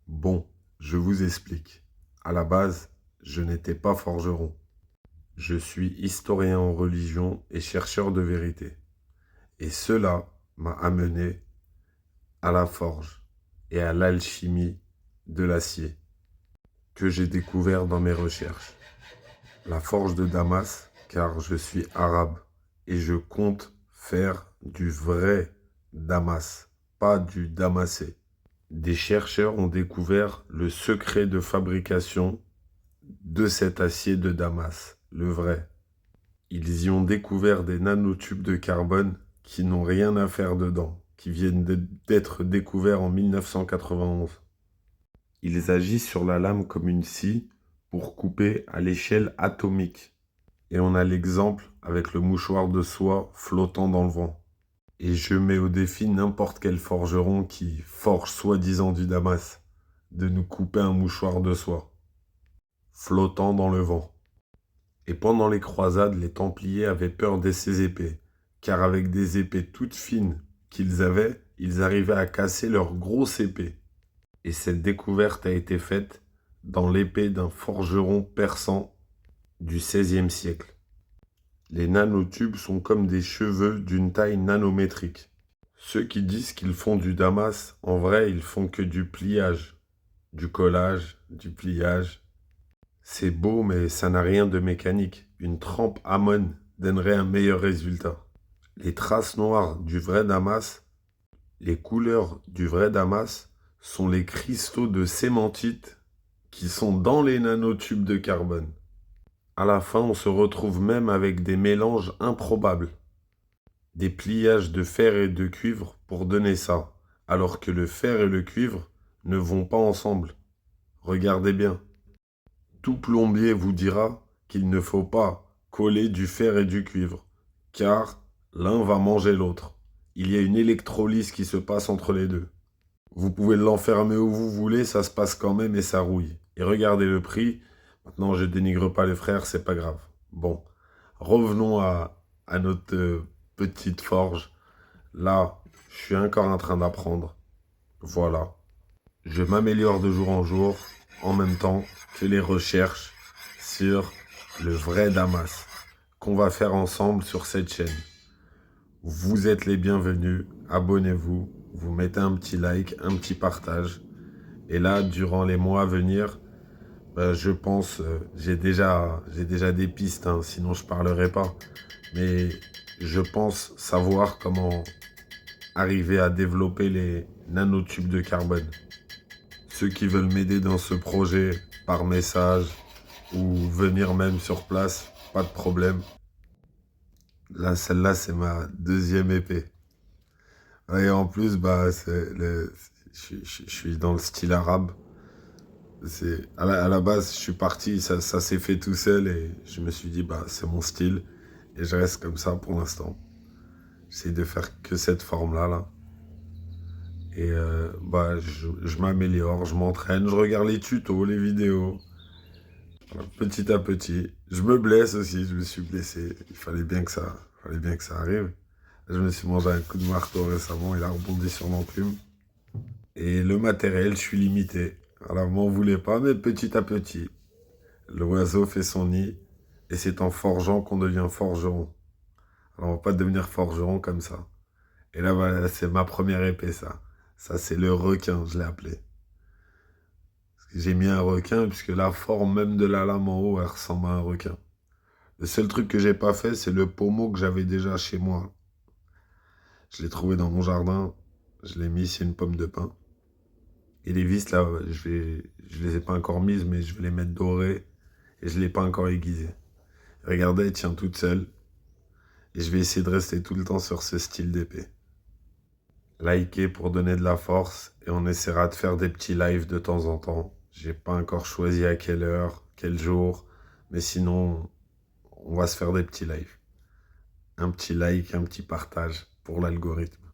Bon, je vous explique. À la base, je n'étais pas forgeron. Je suis historien en religion et chercheur de vérité. Et cela m'a amené à la forge et à l'alchimie de l'acier que j'ai découvert dans mes recherches. La forge de Damas, car je suis arabe et je compte faire du vrai Damas, pas du damassé. Des chercheurs ont découvert le secret de fabrication de cet acier de Damas, le vrai. Ils y ont découvert des nanotubes de carbone qui n'ont rien à faire dedans, qui viennent d'être découverts en 1991. Ils agissent sur la lame comme une scie pour couper à l'échelle atomique. Et on a l'exemple avec le mouchoir de soie flottant dans le vent. Et je mets au défi n'importe quel forgeron qui forge soi-disant du Damas de nous couper un mouchoir de soie flottant dans le vent. Et pendant les croisades, les Templiers avaient peur de ces épées, car avec des épées toutes fines qu'ils avaient, ils arrivaient à casser leurs grosses épées. Et cette découverte a été faite dans l'épée d'un forgeron persan du XVIe siècle. Les nanotubes sont comme des cheveux d'une taille nanométrique. Ceux qui disent qu'ils font du Damas, en vrai, ils font que du pliage, du collage, du pliage. C'est beau, mais ça n'a rien de mécanique. Une trempe Hamon donnerait un meilleur résultat. Les traces noires du vrai Damas, les couleurs du vrai Damas, sont les cristaux de cémentite qui sont dans les nanotubes de carbone. À la fin, on se retrouve même avec des mélanges improbables. Des pliages de fer et de cuivre pour donner ça, alors que le fer et le cuivre ne vont pas ensemble. Regardez bien. Tout plombier vous dira qu'il ne faut pas coller du fer et du cuivre, car l'un va manger l'autre. Il y a une électrolyse qui se passe entre les deux. Vous pouvez l'enfermer où vous voulez, ça se passe quand même et ça rouille. Et regardez le prix. Maintenant, je dénigre pas les frères, c'est pas grave. Bon, revenons à notre petite forge. Là, je suis encore en train d'apprendre. Voilà. Je m'améliore de jour en jour, en même temps que les recherches sur le vrai Damas qu'on va faire ensemble sur cette chaîne. Vous êtes les bienvenus, abonnez-vous, vous mettez un petit like, un petit partage. Et là, durant les mois à venir, je pense, j'ai déjà des pistes, hein, sinon je parlerai pas. Mais je pense savoir comment arriver à développer les nanotubes de carbone. Ceux qui veulent m'aider dans ce projet par message ou venir même sur place, pas de problème. Là, celle-là, c'est ma deuxième épée. Et en plus, je suis dans le style arabe. À la base, je suis parti, ça s'est fait tout seul et je me suis dit, c'est mon style. Et je reste comme ça pour l'instant. J'essaie de faire que cette forme-là, là. Et je m'améliore, je m'entraîne, je regarde les tutos, les vidéos. Voilà, petit à petit. Je me blesse aussi, je me suis blessé. Il fallait bien que ça arrive. Je me suis mangé un coup de marteau récemment, il a rebondi sur l'enclume. Et le matériel, je suis limité. Alors, m'en voulez pas, mais petit à petit. L'oiseau fait son nid, et c'est en forgeant qu'on devient forgeron. Alors, on va pas devenir forgeron comme ça. Et là, voilà, c'est ma première épée, ça. Ça, c'est le requin, je l'ai appelé. J'ai mis un requin, puisque la forme même de la lame en haut, elle ressemble à un requin. Le seul truc que j'ai pas fait, c'est le pommeau que j'avais déjà chez moi. Je l'ai trouvé dans mon jardin. Je l'ai mis, c'est une pomme de pin. Et les vis, là, je les ai pas encore mises, mais je vais les mettre dorées. Et je l'ai pas encore aiguisée. Regardez, elle tient toute seule. Et je vais essayer de rester tout le temps sur ce style d'épée. Likez pour donner de la force. Et on essaiera de faire des petits lives de temps en temps. J'ai pas encore choisi à quelle heure, quel jour. Mais sinon, on va se faire des petits lives. Un petit like, un petit partage pour l'algorithme.